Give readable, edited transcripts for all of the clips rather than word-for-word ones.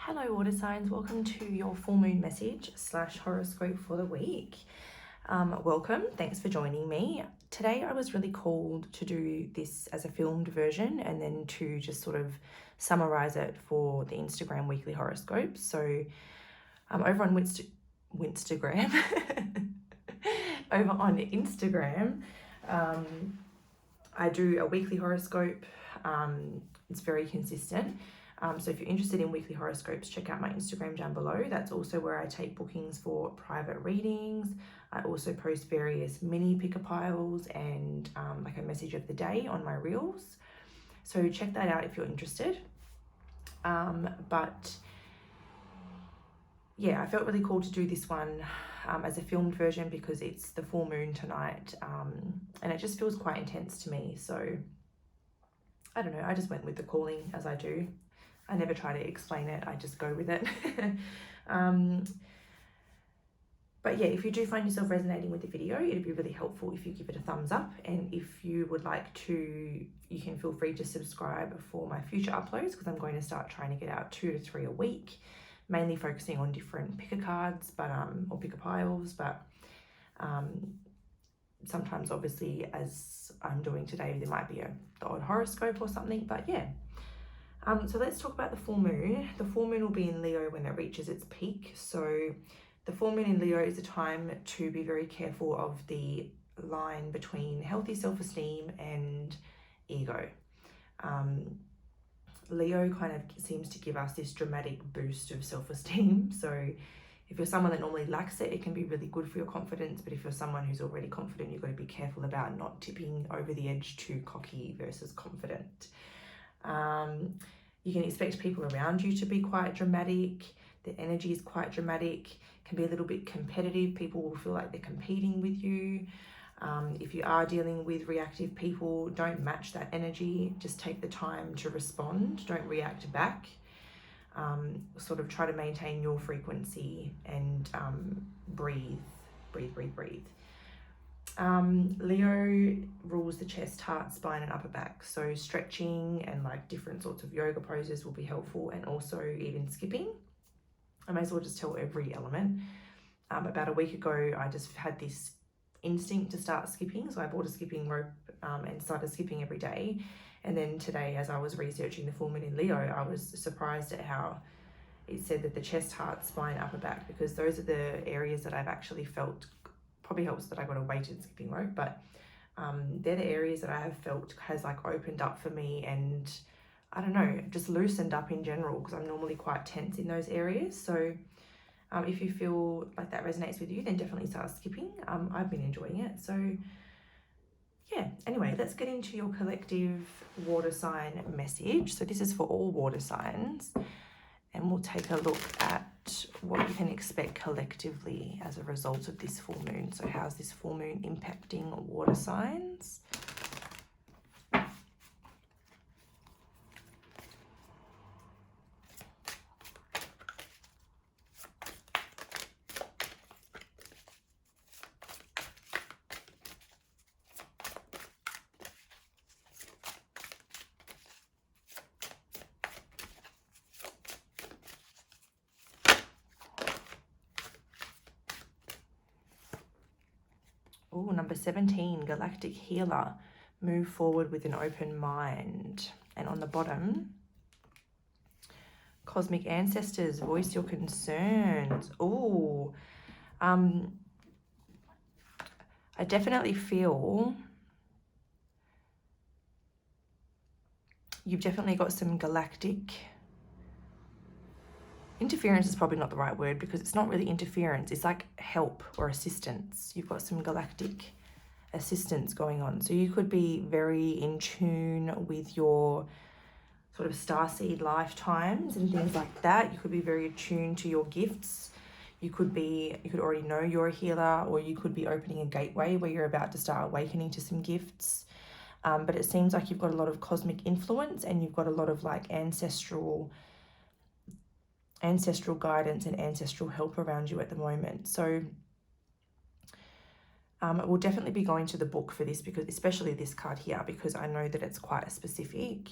Hello water signs, welcome to your full moon message / horoscope for the week. Welcome, thanks for joining me. Today I was really called to do this as a filmed version and then to just sort of summarize it for the Instagram weekly horoscopes. So over on Instagram, over on Instagram, I do a weekly horoscope. It's very consistent. So if you're interested in weekly horoscopes, check out my Instagram down below. That's also where I take bookings for private readings. I also post various mini picker piles and like a message of the day on my reels. So check that out if you're interested. But yeah, I felt really cool to do this one as a filmed version because it's the full moon tonight, and it just feels quite intense to me. So I don't know, I just went with the calling as I do. I never try to explain it, I just go with it. But yeah, if you do find yourself resonating with the video, it'd be really helpful if you give it a thumbs up. And if you would like to, you can feel free to subscribe for my future uploads because I'm going to start trying to get out 2 to 3 a week, mainly focusing on different picker cards, but or picker piles, but sometimes obviously as I'm doing today, there might be the odd horoscope or something, but yeah. So let's talk about the full moon. The full moon will be in Leo when it reaches its peak. So the full moon in Leo is a time to be very careful of the line between healthy self-esteem and ego. Leo kind of seems to give us this dramatic boost of self-esteem. So if you're someone that normally lacks it, it can be really good for your confidence. But if you're someone who's already confident, you've got to be careful about not tipping over the edge too cocky versus confident. You can expect people around you to be quite dramatic. The energy is quite dramatic, can be a little bit competitive. People will feel like they're competing with you. If you are dealing with reactive people, don't match that energy. Just take the time to respond. Don't react back. Sort of try to maintain your frequency and breathe. Leo rules the chest, heart, spine and upper back, so stretching and like different sorts of yoga poses will be helpful, and also even skipping. I may as well just tell every element. About a week ago I just had this instinct to start skipping, so I bought a skipping rope and started skipping every day. And then today, as I was researching the full moon in Leo, I was surprised at how it said that the chest, heart, spine, upper back, because those are the areas that I've actually felt. Probably helps that I got a weighted skipping rope, but they're the areas that I have felt has like opened up for me, and I don't know, just loosened up in general, because I'm normally quite tense in those areas. So if you feel like that resonates with you, then definitely start skipping. I've been enjoying it. So yeah, anyway, let's get into your collective water sign message. So this is for all water signs, and we'll take a look at what you can expect collectively as a result of this full moon. So how's this full moon impacting water signs? Oh, number 17, Galactic Healer. Move forward with an open mind. And on the bottom, Cosmic Ancestors, voice your concerns. Oh, I definitely feel you've definitely got some galactic interference. Is probably not the right word, because it's not really interference, it's like help or assistance. You've got some galactic assistance going on, so you could be very in tune with your sort of starseed lifetimes and things like that. You could be very attuned to your gifts. You could already know you're a healer, or you could be opening a gateway where you're about to start awakening to some gifts. But it seems like you've got a lot of cosmic influence, and you've got a lot of like ancestral guidance and ancestral help around you at the moment. So we'll definitely be going to the book for this, because especially this card here, because I know that it's quite specific.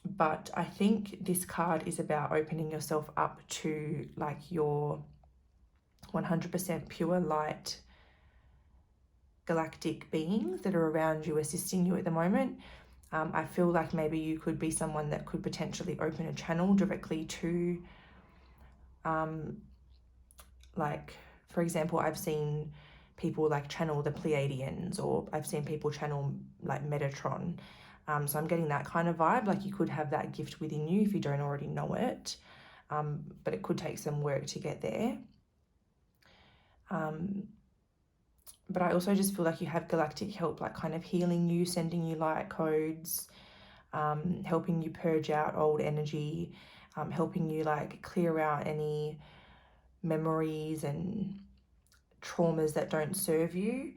But I think this card is about opening yourself up to like your 100% pure light galactic beings that are around you, assisting you at the moment. I feel like maybe you could be someone that could potentially open a channel directly to, like, for example, I've seen people like channel the Pleiadians, or I've seen people channel like Metatron. So I'm getting that kind of vibe, like you could have that gift within you if you don't already know it, but it could take some work to get there. But I also just feel like you have galactic help, like kind of healing you, sending you light codes, helping you purge out old energy, helping you like clear out any memories and traumas that don't serve you,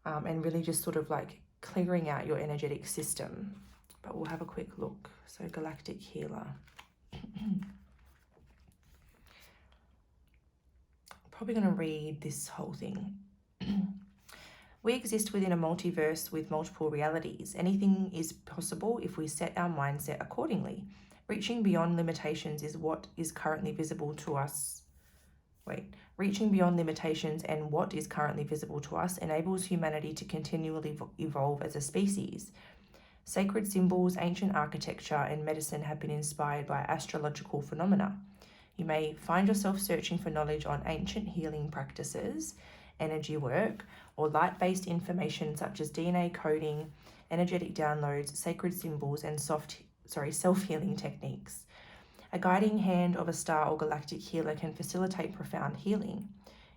and really just sort of like clearing out your energetic system. But we'll have a quick look. So Galactic Healer. Probably going to read this whole thing. We exist within a multiverse with multiple realities. Anything is possible if we set our mindset accordingly. Reaching beyond limitations is what is currently visible to us. Reaching beyond limitations and what is currently visible to us enables humanity to continually evolve as a species. Sacred symbols, ancient architecture, and medicine have been inspired by astrological phenomena. You may find yourself searching for knowledge on ancient healing practices, energy work, or light-based information such as DNA coding, energetic downloads, sacred symbols, and self-healing techniques. A guiding hand of a star or galactic healer can facilitate profound healing.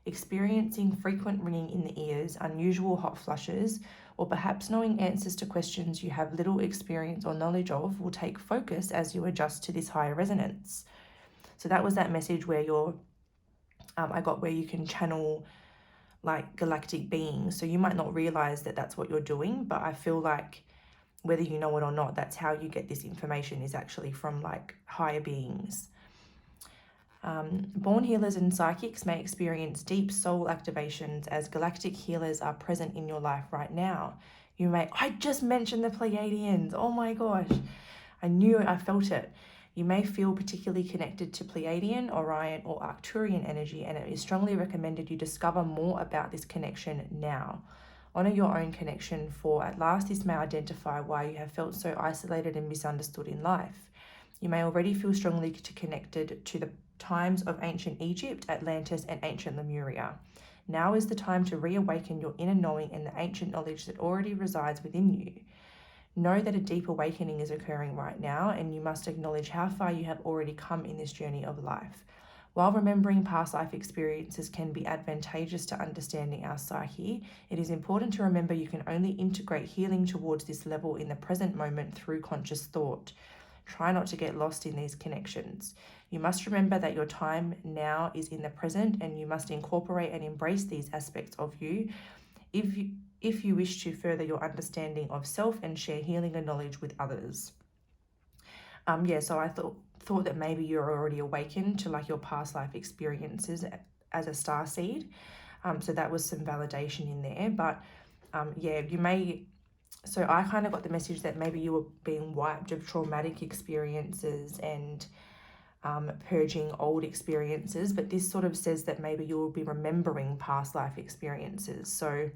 Experiencing frequent ringing in the ears, unusual hot flushes, or perhaps knowing answers to questions you have little experience or knowledge of will take focus as you adjust to this higher resonance. So that was that message where I got where you can channel like galactic beings. So you might not realize that that's what you're doing, but I feel like whether you know it or not, that's how you get this information, is actually from like higher beings. Born healers and psychics may experience deep soul activations as galactic healers are present in your life right now. I just mentioned the Pleiadians. Oh my gosh. I knew it, I felt it. You may feel particularly connected to Pleiadian, Orion, or Arcturian energy, and it is strongly recommended you discover more about this connection now. Honor your own connection, for at last this may identify why you have felt so isolated and misunderstood in life. You may already feel strongly connected to the times of ancient Egypt, Atlantis, and ancient Lemuria. Now is the time to reawaken your inner knowing and the ancient knowledge that already resides within you. Know that a deep awakening is occurring right now, and you must acknowledge how far you have already come in this journey of life. While remembering past life experiences can be advantageous to understanding our psyche, it is important to remember you can only integrate healing towards this level in the present moment through conscious thought. Try not to get lost in these connections. You must remember that your time now is in the present, and you must incorporate and embrace these aspects of you if you wish to further your understanding of self and share healing and knowledge with others. So I thought that maybe you're already awakened to like your past life experiences as a starseed. So that was some validation in there. But you may... So I kind of got the message that maybe you were being wiped of traumatic experiences and purging old experiences. But this sort of says that maybe you will be remembering past life experiences. So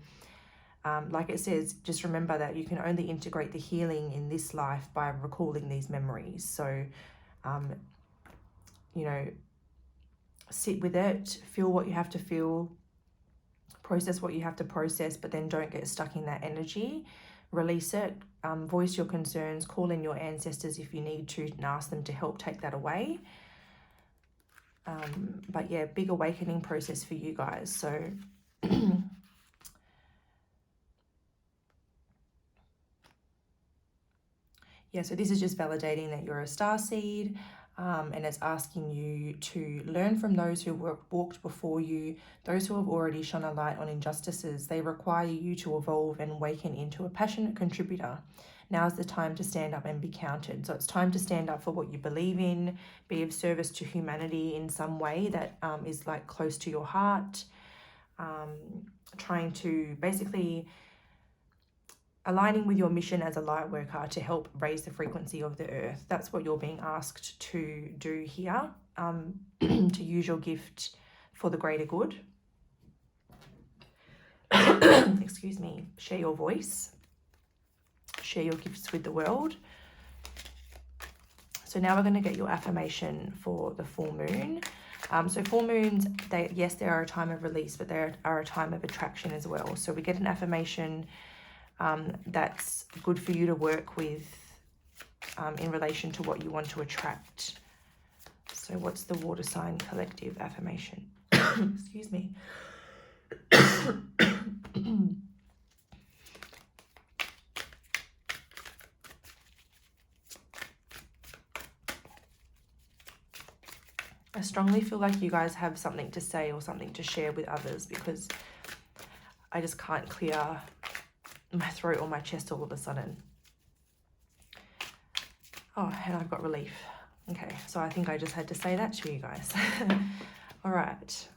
like it says, just remember that you can only integrate the healing in this life by recalling these memories. So, sit with it, feel what you have to feel, process what you have to process, but then don't get stuck in that energy. Release it, voice your concerns, call in your ancestors if you need to, and ask them to help take that away. But yeah, big awakening process for you guys. So so this is just validating that you're a starseed, and it's asking you to learn from those who walked before you, those who have already shone a light on injustices. They require you to evolve and awaken into a passionate contributor. Now's the time to stand up and be counted. So it's time to stand up for what you believe in, be of service to humanity in some way that is like close to your heart, trying to basically aligning with your mission as a light worker to help raise the frequency of the earth. That's what you're being asked to do here, to use your gift for the greater good. Excuse me. Share your voice. Share your gifts with the world. So now we're going to get your affirmation for the full moon. So full moons, yes, they are a time of release, but they are a time of attraction as well. So we get an affirmation that's good for you to work with in relation to what you want to attract. So what's the water sign collective affirmation? Excuse me. I strongly feel like you guys have something to say or something to share with others, because I just can't clear my throat or my chest all of a sudden. Oh, and I've got relief. Okay, so I think I just had to say that to you guys. All right.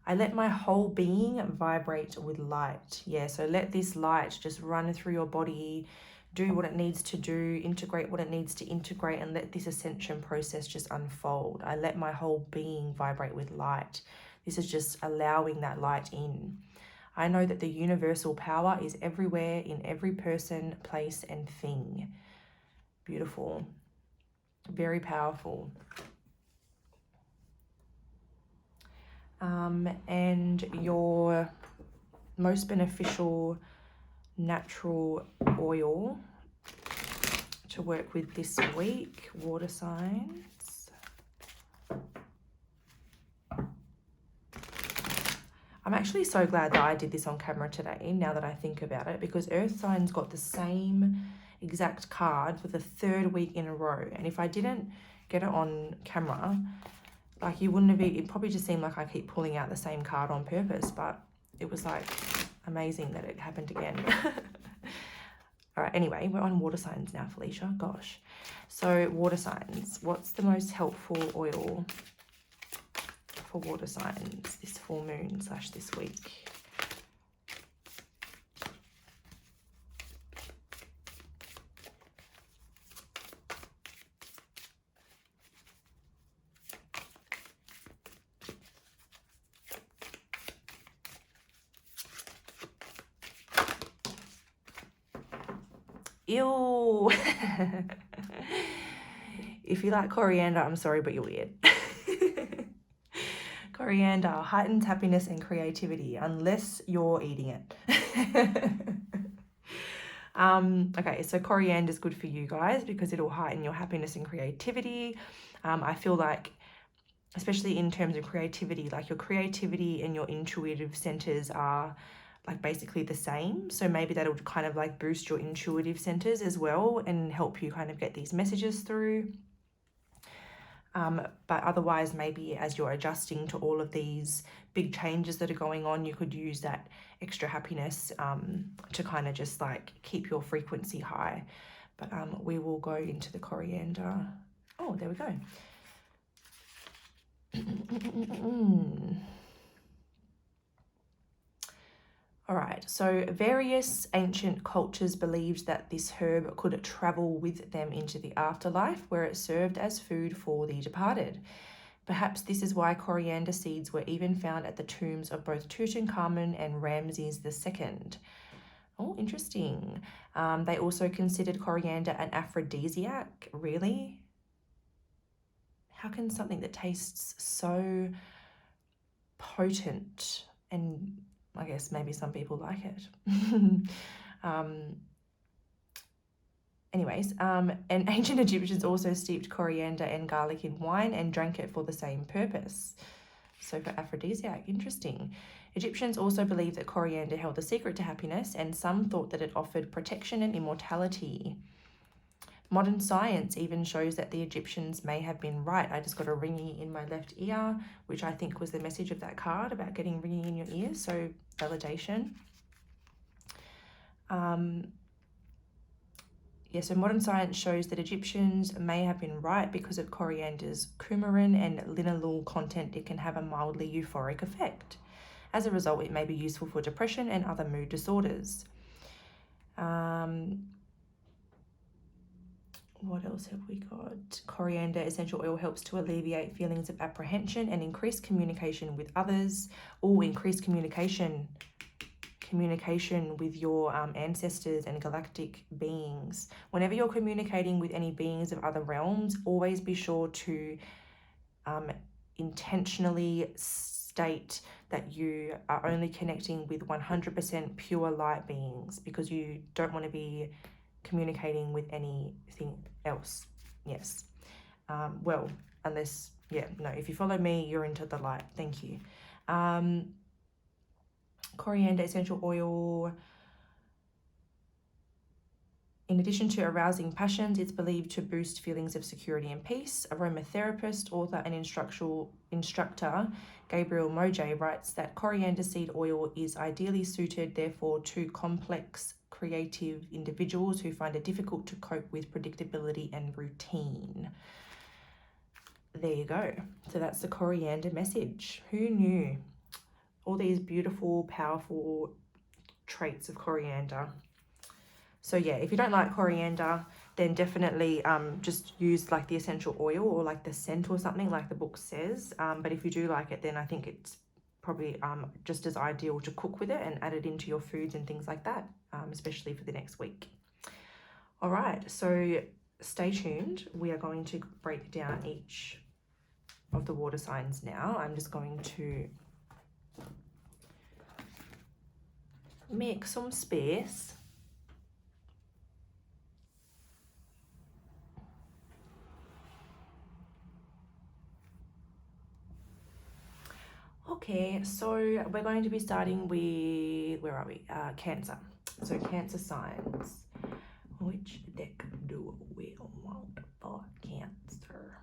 I let my whole being vibrate with light. Yeah, so let this light just run through your body, do what it needs to do, integrate what it needs to integrate, and let this ascension process just unfold. I let my whole being vibrate with light. This is just allowing that light in. I know that the universal power is everywhere, in every person, place, and thing. Beautiful. Very powerful. And your most beneficial natural oil to work with this week, water signs. I'm actually so glad that I did this on camera today, now that I think about it, because earth signs got the same exact card for the 3rd week in a row. And if I didn't get it on camera, like, you wouldn't have, it probably just seemed like I keep pulling out the same card on purpose, but it was like amazing that it happened again. All right, anyway, we're on water signs now, Felicia. Gosh. So water signs, what's the most helpful oil for water signs this full moon / this week? Ew. If you like coriander, I'm sorry, but you're weird. Coriander heightens happiness and creativity, unless you're eating it. Okay, so coriander is good for you guys because it'll heighten your happiness and creativity. I feel like, especially in terms of creativity, like your creativity and your intuitive centers are like basically the same. So maybe that'll kind of like boost your intuitive centers as well and help you kind of get these messages through. But otherwise, maybe as you're adjusting to all of these big changes that are going on, you could use that extra happiness to kind of just like keep your frequency high. But we will go into the coriander. Oh, there we go. All right, so various ancient cultures believed that this herb could travel with them into the afterlife, where it served as food for the departed. Perhaps this is why coriander seeds were even found at the tombs of both Tutankhamun and Ramses II. Oh, interesting. They also considered coriander an aphrodisiac. Really? How can something that tastes so potent, and I guess maybe some people like it. And ancient Egyptians also steeped coriander and garlic in wine and drank it for the same purpose. So for aphrodisiac, interesting. Egyptians also believed that coriander held the secret to happiness, and some thought that it offered protection and immortality. Modern science even shows that the Egyptians may have been right. I just got a ringing in my left ear, which I think was the message of that card about getting ringing in your ears. So validation. So modern science shows that Egyptians may have been right because of coriander's coumarin and linalool content. It can have a mildly euphoric effect. As a result, it may be useful for depression and other mood disorders. What else have we got? Coriander essential oil helps to alleviate feelings of apprehension and increase communication with others. Oh, increased communication with your ancestors and galactic beings. Whenever you're communicating with any beings of other realms, always be sure to intentionally state that you are only connecting with 100% pure light beings, because you don't want to be communicating with anything else. Yes. Well, unless, yeah, no, if you follow me, you're into the light. Thank you. Coriander essential oil, in addition to arousing passions, it's believed to boost feelings of security and peace. Aromatherapist, author, and instructor Gabriel Mojay writes that coriander seed oil is ideally suited, therefore, to complex, creative individuals who find it difficult to cope with predictability and routine. There you go. So that's the coriander message. Who knew? All these beautiful, powerful traits of coriander. So yeah, if you don't like coriander, then definitely just use like the essential oil or like the scent or something like the book says. But if you do like it, then I think it's probably just as ideal to cook with it and add it into your foods and things like that, especially for the next week. All right, so stay tuned. We are going to break down each of the water signs now. I'm just going to make some space. Okay, so we're going to be starting with, where are we? Cancer. So Cancer signs. Which deck do we want for Cancer?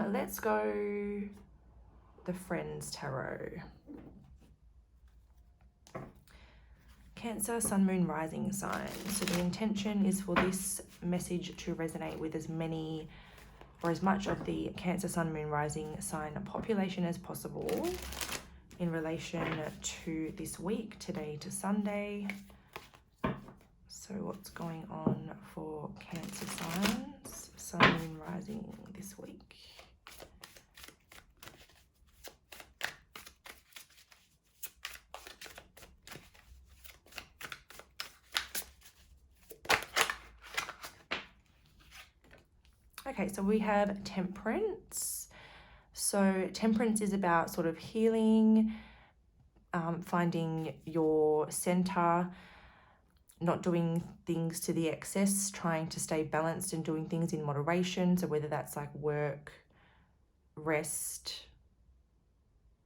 Let's go the Friends Tarot. Cancer, Sun, Moon, Rising sign. So the intention is for this message to resonate with as many or as much of the Cancer, Sun, Moon, Rising sign population as possible in relation to this week, today to Sunday. So what's going on for Cancer signs, Sun, Moon, Rising this week? Okay, so we have Temperance. So Temperance is about sort of healing, finding your center, not doing things to the excess, trying to stay balanced and doing things in moderation. So whether that's like work, rest,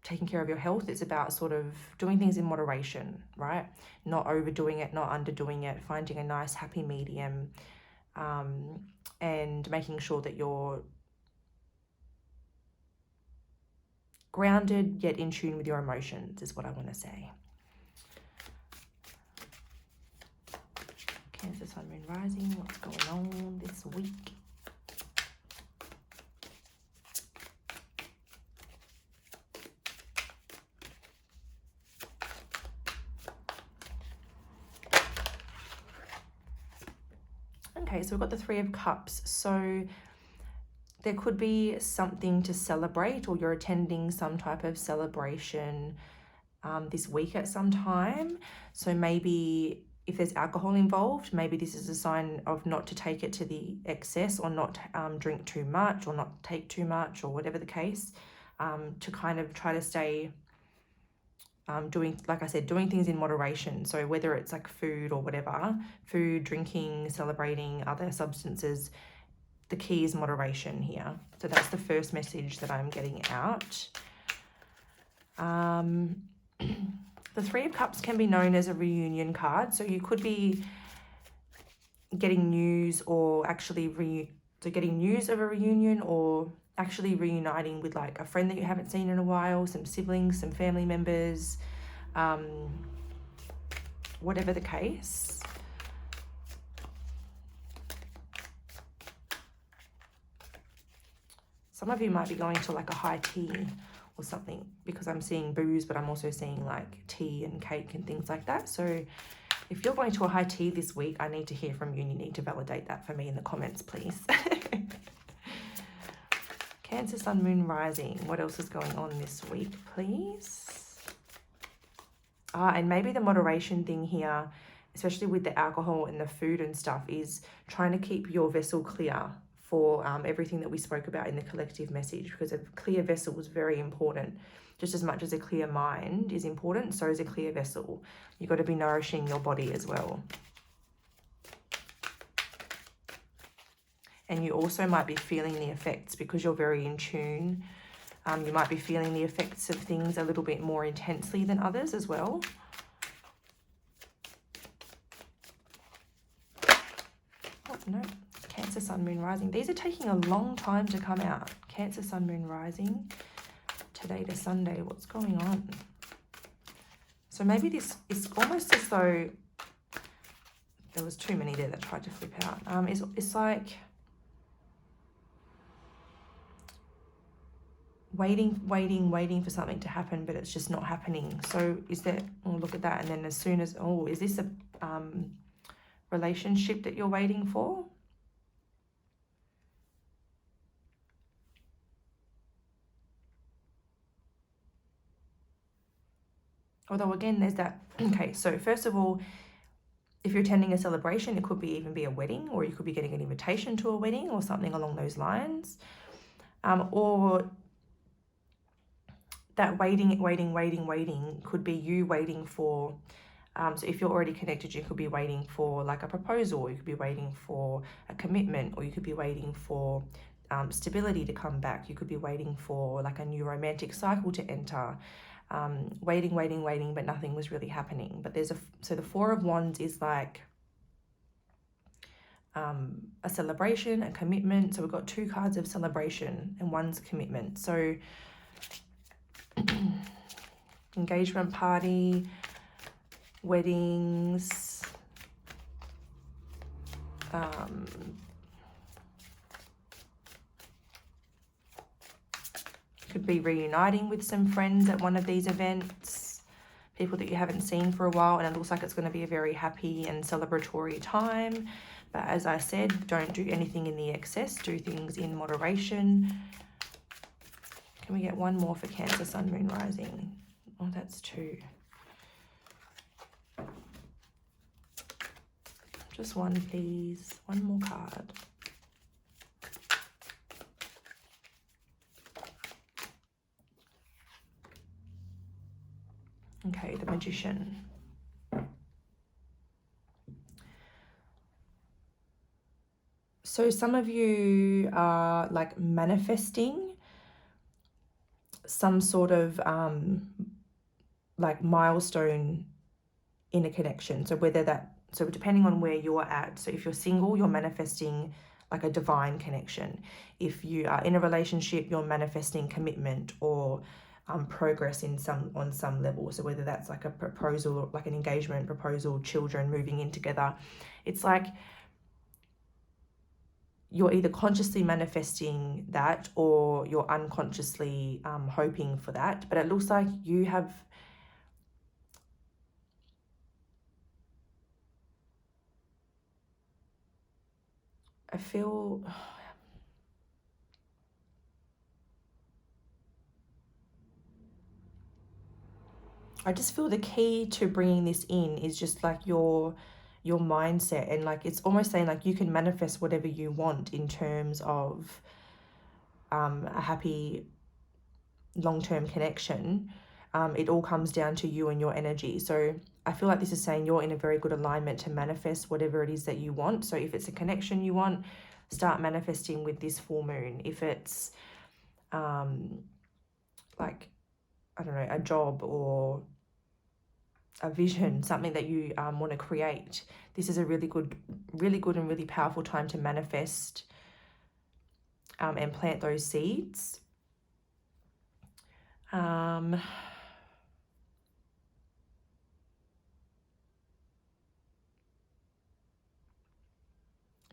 taking care of your health, it's about sort of doing things in moderation, right? Not overdoing it, not underdoing it, finding a nice happy medium, and making sure that you're grounded yet in tune with your emotions is what I want to say. Cancer, Sun, Moon, Rising, what's going on this week? Okay, so we've got the Three of Cups. So there could be something to celebrate, or you're attending some type of celebration this week at some time. So maybe if there's alcohol involved, maybe this is a sign of not to take it to the excess, or not drink too much, or not take too much, or whatever the case, to kind of try to stay doing, like I said, doing things in moderation. So whether it's like food or whatever, food, drinking, celebrating other substances, the key is moderation here. So that's the first message that I'm getting out. The Three of Cups can be known as a reunion card. So you could be getting news, or actually getting news of a reunion, or actually reuniting with like a friend that you haven't seen in a while, some siblings, some family members, whatever the case. Some of you might be going to like a high tea or something, because I'm seeing booze, but I'm also seeing like tea and cake and things like that. So if you're going to a high tea this week, I need to hear from you and you need to validate that for me in the comments, please. Cancer, Sun, Moon, Rising. What else is going on this week, please? And maybe the moderation thing here, especially with the alcohol and the food and stuff, is trying to keep your vessel clear for everything that we spoke about in the collective message, because a clear vessel is very important. Just as much as a clear mind is important, so is a clear vessel. You've got to be nourishing your body as well. And you also might be feeling the effects because you're very in tune. You might be feeling the effects of things a little bit more intensely than others as well. Oh, no. Cancer, Sun, Moon, Rising. These are taking a long time to come out. Cancer, Sun, Moon, Rising. Today to Sunday. What's going on? So maybe this is almost as though there was too many there that tried to flip out. It's like waiting for something to happen, but it's just not happening. So is that, oh, look at that. And then as soon as, oh, is this a relationship that you're waiting for? Although again, there's that, okay, so first of all, if you're attending a celebration, it could even be a wedding, or you could be getting an invitation to a wedding or something along those lines. Or that waiting could be you waiting for, so if you're already connected, you could be waiting for like a proposal, you could be waiting for a commitment, or you could be waiting for stability to come back. You could be waiting for like a new romantic cycle to enter. Waiting, but nothing was really happening. But so the Four of Wands is like a celebration, a commitment. So we've got two cards of celebration and one's commitment. So engagement party, weddings, could be reuniting with some friends at one of these events, people that you haven't seen for a while, and it looks like it's going to be a very happy and celebratory time. But as I said, don't do anything in the excess, do things in moderation. Can we get one more for Cancer, Sun, Moon, Rising? Oh, that's two. Just one, please. One more card. Okay, the Magician. So some of you are like manifesting some sort of like milestone in a connection. So depending on where you're at. So if you're single, you're manifesting like a divine connection. If you are in a relationship, you're manifesting commitment or progress on some level. So whether that's like a proposal, like an engagement proposal, children moving in together, it's like you're either consciously manifesting that or you're unconsciously hoping for that. But it looks like you have I just feel the key to bringing this in is just like your mindset, and like it's almost saying like you can manifest whatever you want in terms of a happy long-term connection. It all comes down to you and your energy. So I feel like this is saying you're in a very good alignment to manifest whatever it is that you want. So if it's a connection you want, start manifesting with this full moon. If it's like, I don't know, a job or a vision, something that you want to create, this is a really good and really powerful time to manifest and plant those seeds.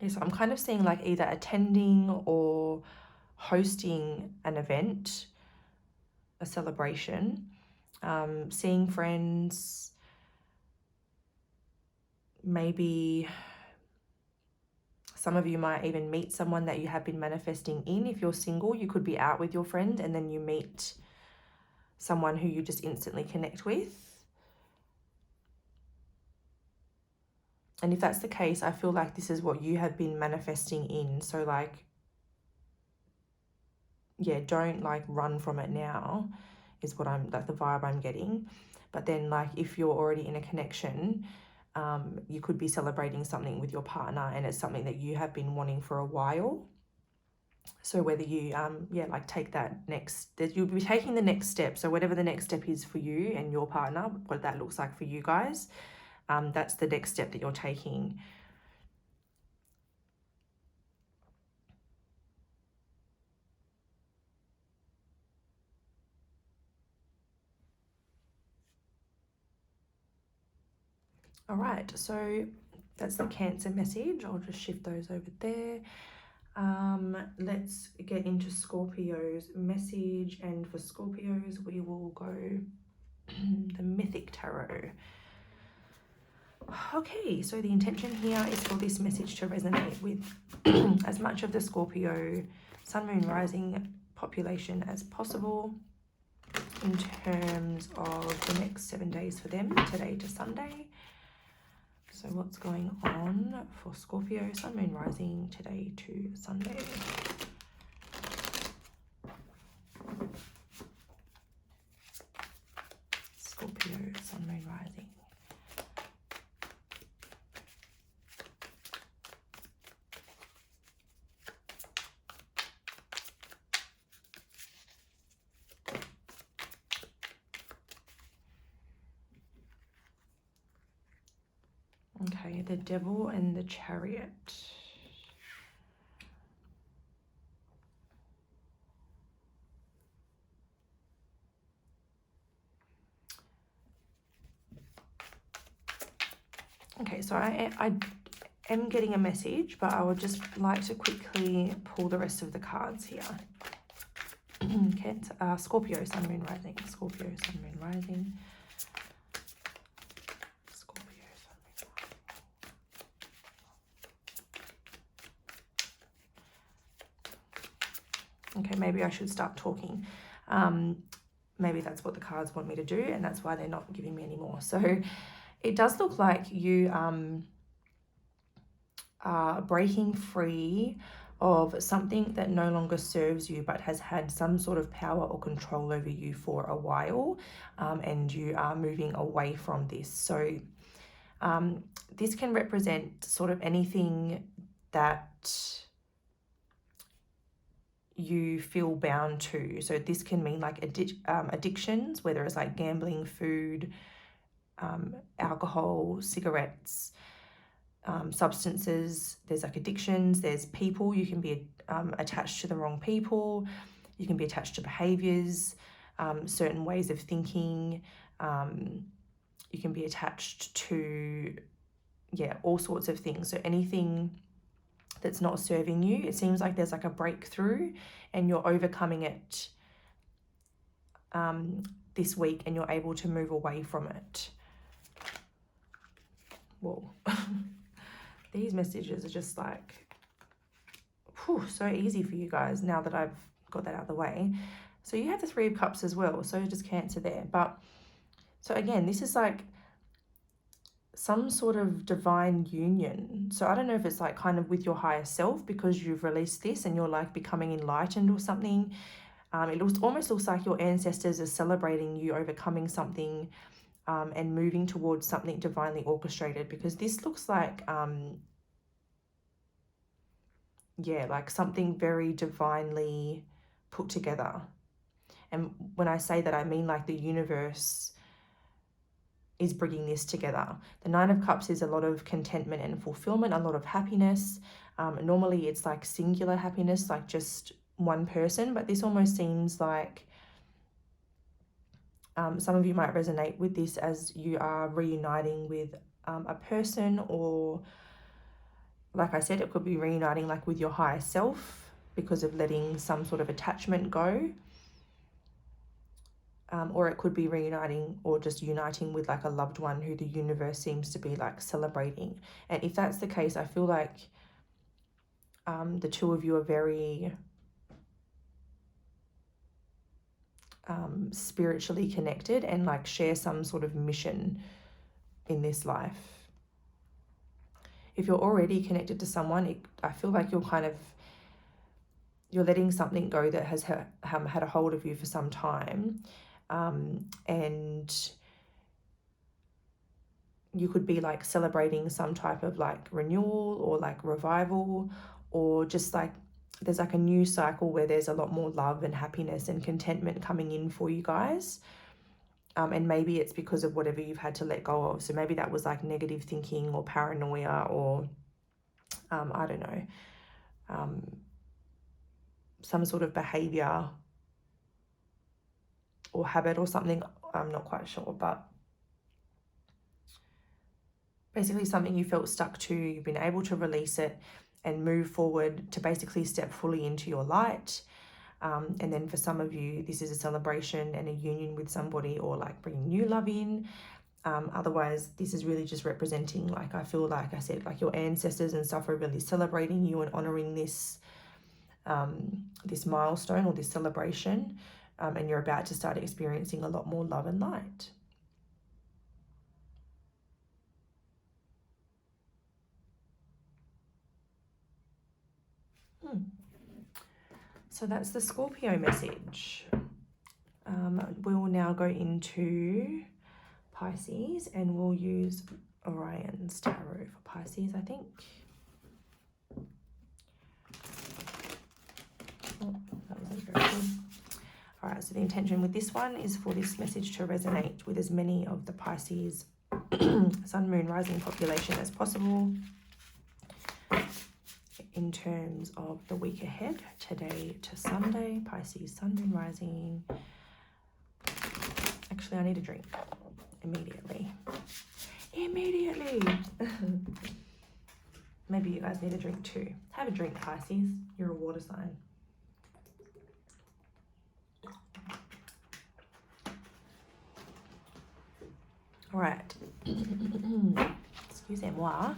Yeah, so I'm kind of seeing like either attending or hosting an event a celebration. Seeing friends, maybe some of you might even meet someone that you have been manifesting in. If you're single, you could be out with your friend and then you meet someone who you just instantly connect with. And if that's the case, I feel like this is what you have been manifesting in. So like, yeah, don't like run from it now is what like the vibe I'm getting. But then like if you're already in a connection, you could be celebrating something with your partner and it's something that you have been wanting for a while. So whether you, like take that you'll be taking the next step. So whatever the next step is for you and your partner, what that looks like for you guys, that's the next step that you're taking. All right, so that's the Cancer message. I'll just shift those over there. Let's get into Scorpio's message, and for Scorpios we will go the Mythic Tarot. Okay, so the intention here is for this message to resonate with as much of the Scorpio Sun, Moon, Rising population as possible in terms of the next 7 days for them, today to Sunday. So what's going on for Scorpio, Sun, Moon, Rising, today to Sunday? Scorpio, Sun, Moon, Rising. Okay, the Devil and the Chariot. Okay, so I am getting a message, but I would just like to quickly pull the rest of the cards here. Okay, Scorpio, Sun, Moon, Rising. Scorpio, Sun, Moon, Rising. Scorpio, Sun, Moon, Rising. Okay, maybe I should start talking. Maybe that's what the cards want me to do, and that's why they're not giving me any more. So it does look like you are breaking free of something that no longer serves you but has had some sort of power or control over you for a while, and you are moving away from this. So this can represent sort of anything that you feel bound to. So this can mean like addictions, whether it's like gambling, food, alcohol, cigarettes, substances. There's like addictions, there's people. You can be attached to the wrong people. You can be attached to behaviors, certain ways of thinking. You can be attached to, all sorts of things. So anything that's not serving you, it seems like there's like a breakthrough and you're overcoming it this week, and you're able to move away from it. Whoa. These messages are just like, so easy for you guys now that I've got that out of the way. So you have the Three of Cups as well, so just Cancer there. But so again, this is like some sort of divine union. So I don't know if it's like kind of with your higher self because you've released this and you're like becoming enlightened or something. It almost looks like your ancestors are celebrating you overcoming something and moving towards something divinely orchestrated, because this looks like, like something very divinely put together. And when I say that, I mean like the universe is bringing this together. The Nine of Cups is a lot of contentment and fulfillment, a lot of happiness. Normally it's like singular happiness, like just one person, but this almost seems like some of you might resonate with this as you are reuniting with a person, or like I said, it could be reuniting like with your higher self because of letting some sort of attachment go. or it could be reuniting or just uniting with like a loved one who the universe seems to be like celebrating. And if that's the case, I feel like the two of you are very spiritually connected and like share some sort of mission in this life. If you're already connected to someone, I feel like you're letting something go that has had a hold of you for some time, and you could be like celebrating some type of like renewal or like revival, or just like there's like a new cycle where there's a lot more love and happiness and contentment coming in for you guys. And maybe it's because of whatever you've had to let go of. So maybe that was like negative thinking or paranoia or I don't know, some sort of behavior or habit or something. I'm not quite sure, but basically something you felt stuck to. You've been able to release it and move forward to basically step fully into your light. And then for some of you, this is a celebration and a union with somebody, or like bringing new love in. Otherwise, this is really just representing, like, I feel like I said, like your ancestors and stuff are really celebrating you and honoring this this milestone or this celebration, and you're about to start experiencing a lot more love and light. So that's the Scorpio message. We'll now go into Pisces, and we'll use Orion's tarot for Pisces, I think. Oh, that wasn't very good. All right, so the intention with this one is for this message to resonate with as many of the Pisces Sun, Moon, Rising population as possible in terms of the week ahead, today to Sunday. Pisces, Sun, Moon, Rising. Actually, I need a drink immediately. Maybe you guys need a drink too. Have a drink, Pisces. You're a water sign. All right. Excusez-moi.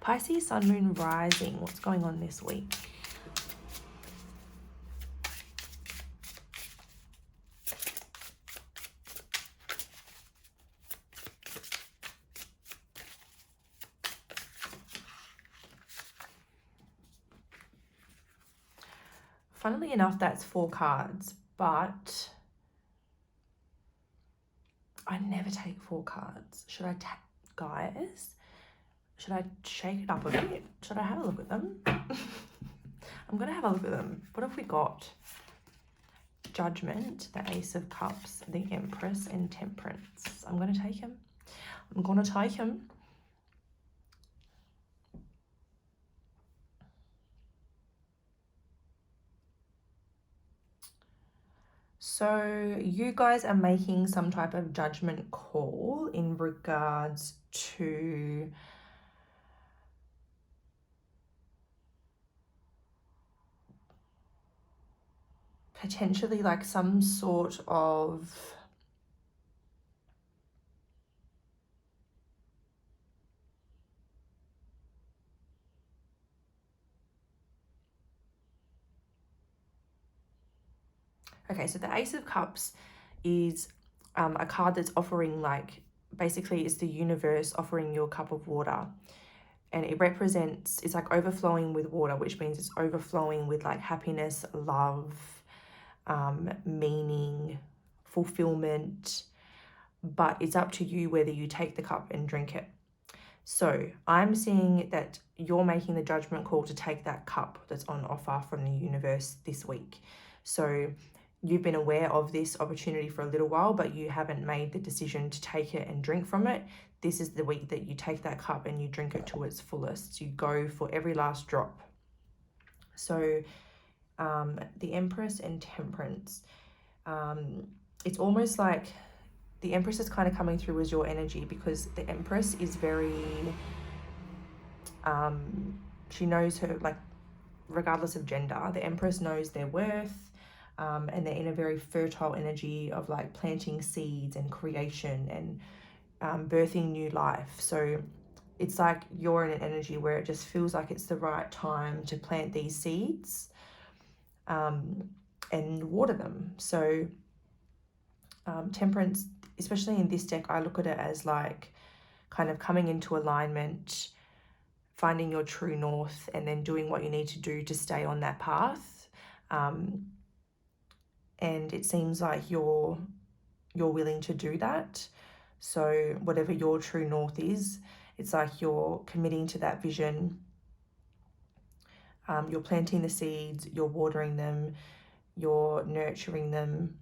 Pisces, Sun, Moon, Rising. What's going on this week? Funnily enough, that's 4 cards, but I never take 4 cards. Should I guys? Should I shake it up a bit? Should I have a look at them? I'm going to have a look at them. What have we got? Judgment, the Ace of Cups, the Empress and Temperance. I'm going to take him. So you guys are making some type of judgment call in regards to potentially like some sort of okay, so the Ace of Cups is a card that's offering, like, basically it's the universe offering you a cup of water, and it represents, it's like overflowing with water, which means it's overflowing with like happiness, love, meaning, fulfillment, but it's up to you whether you take the cup and drink it. So I'm seeing that you're making the judgment call to take that cup that's on offer from the universe this week. So you've been aware of this opportunity for a little while, but you haven't made the decision to take it and drink from it. This is the week that you take that cup and you drink it to its fullest. You go for every last drop. So the Empress and Temperance, it's almost like the Empress is kind of coming through as your energy, because the Empress is very, she knows her, like, regardless of gender, the Empress knows their worth. and they're in a very fertile energy of like planting seeds and creation and birthing new life. So it's like you're in an energy where it just feels like it's the right time to plant these seeds and water them. So Temperance, especially in this deck, I look at it as like kind of coming into alignment, finding your true north, and then doing what you need to do to stay on that path. And it seems like you're willing to do that. So whatever your true north is, it's like you're committing to that vision. You're planting the seeds, you're watering them, you're nurturing them,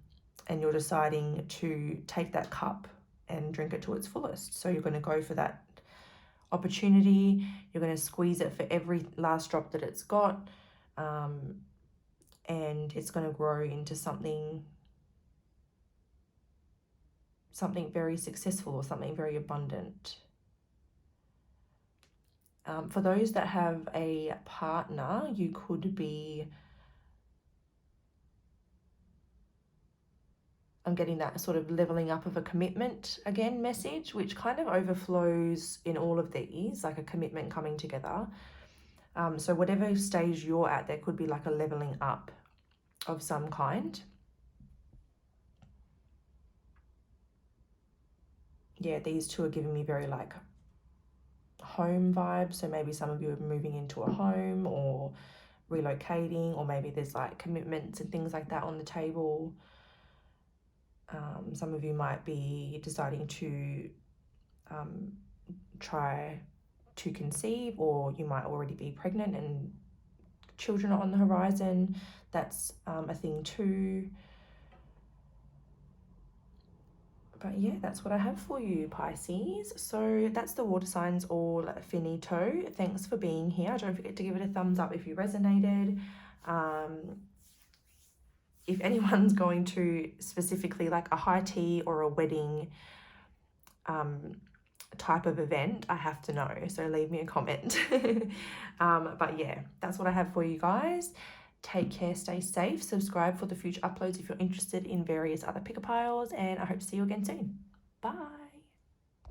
and you're deciding to take that cup and drink it to its fullest. So you're going to go for that opportunity. You're going to squeeze it for every last drop that it's got, and it's going to grow into something very successful or something very abundant. For those that have a partner, you could be, I'm getting that sort of leveling up of a commitment again message, which kind of overflows in all of these, like a commitment coming together. So whatever stage you're at, there could be like a leveling up of some kind. Yeah, these two are giving me very like home vibes. So maybe some of you are moving into a home or relocating, or maybe there's like commitments and things like that on the table. Some of you might be deciding to try to conceive, or you might already be pregnant and children are on the horizon. That's a thing too. But yeah, that's what I have for you, Pisces. So that's the water signs all finito. Thanks for being here. Don't forget to give it a thumbs up if you resonated. If anyone's going to specifically like a high tea or a wedding type of event, I have to know. So leave me a comment. But yeah, that's what I have for you guys. Take care, stay safe, subscribe for the future uploads if you're interested in various other pick-a-piles, and I hope to see you again soon. Bye.